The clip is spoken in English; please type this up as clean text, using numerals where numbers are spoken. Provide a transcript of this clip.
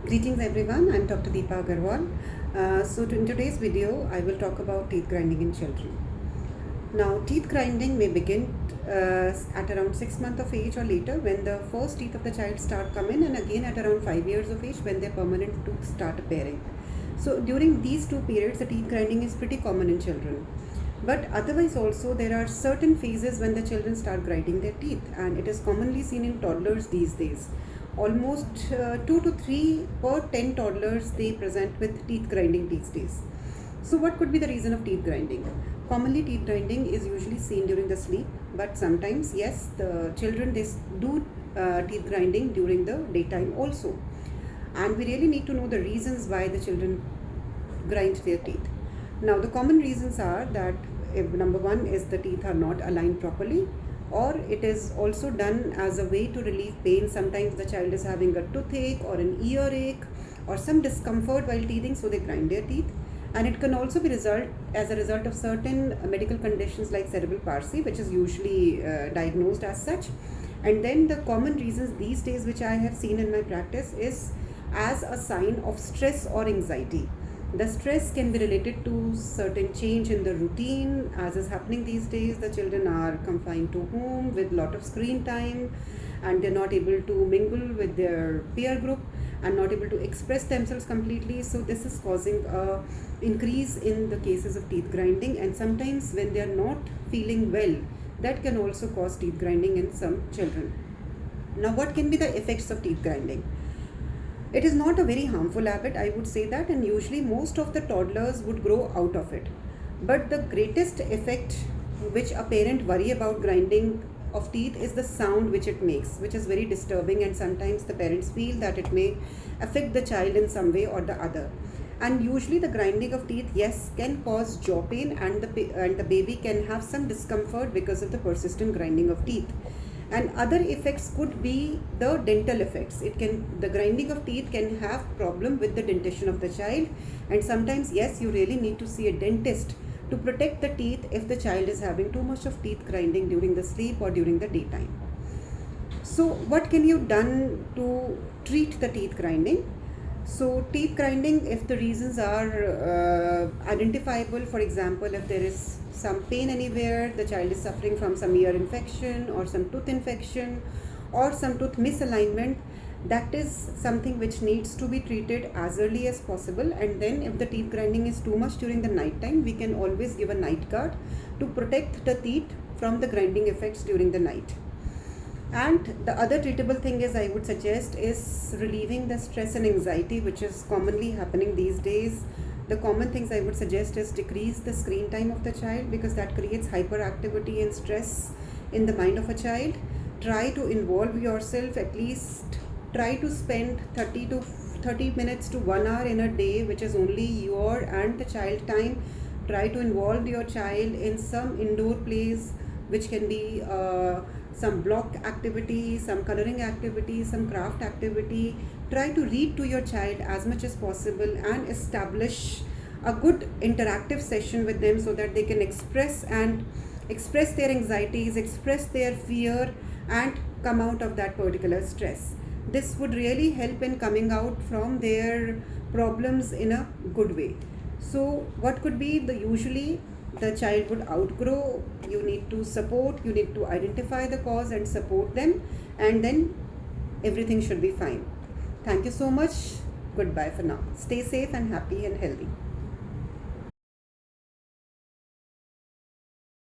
Greetings everyone, I'm Dr. Deepa Agarwal. In today's video, I will talk about teeth grinding in children. Now, teeth grinding may begin at around 6 months of age or later when the first teeth of the child start coming, and again at around 5 years of age when their permanent tooth start appearing. So during these two periods, the teeth grinding is pretty common in children. But otherwise also there are certain phases when the children start grinding their teeth, and it is commonly seen in toddlers these days. Almost 2 to 3 per 10 toddlers they present with teeth grinding these days. So what could be the reason of teeth grinding? Commonly teeth grinding is usually seen during the sleep, but sometimes yes, the children they do teeth grinding during the daytime also. And we really need to know the reasons why the children grind their teeth. Now the common reasons are that if number one is the teeth are not aligned properly, or it is also done as a way to relieve pain. Sometimes the child is having a toothache or an earache or some discomfort while teething, so they grind their teeth. And it can also be as a result of certain medical conditions like cerebral palsy, which is usually diagnosed as such. And then the common reasons these days which I have seen in my practice is as a sign of stress or anxiety. The stress can be related to certain change in the routine, as is happening these days. The children are confined to home with lot of screen time, and they're not able to mingle with their peer group and not able to express themselves completely. So this is causing a increase in the cases of teeth grinding, and sometimes when they are not feeling well, that can also cause teeth grinding in some children. Now, what can be the effects of teeth grinding? It is not a very harmful habit, I would say that, and usually most of the toddlers would grow out of it. But the greatest effect which a parent worry about grinding of teeth is the sound which it makes, which is very disturbing, and sometimes the parents feel that it may affect the child in some way or the other. And usually the grinding of teeth, yes, can cause jaw pain, and the baby can have some discomfort because of the persistent grinding of teeth. And other effects could be the dental effects. The grinding of teeth can have problem with the dentition of the child, and sometimes yes, you really need to see a dentist to protect the teeth if the child is having too much of teeth grinding during the sleep or during the daytime. So what can you done to treat the teeth grinding? So teeth grinding, if the reasons are identifiable, for example, if there is some pain anywhere, the child is suffering from some ear infection or some tooth infection or some tooth misalignment, that is something which needs to be treated as early as possible. And then if the teeth grinding is too much during the night time, we can always give a night guard to protect the teeth from the grinding effects during the night. And the other treatable thing is I would suggest is relieving the stress and anxiety which is commonly happening these days. The common things I would suggest is decrease the screen time of the child, because that creates hyperactivity and stress in the mind of a child. Try to involve yourself, at least try to spend 30 minutes to 1 hour in a day, which is only your and the child time. Try to involve your child in some indoor plays, which can be some block activity, some coloring activity, some craft activity. Try to read to your child as much as possible and establish a good interactive session with them so that they can express their anxieties, express their fear, and come out of that particular stress. This would really help in coming out from their problems in a good way. So what could be usually the child would outgrow, you need to support, you need to identify the cause and support them, and then everything should be fine. Thank you so much. Goodbye for now. Stay safe and happy and healthy.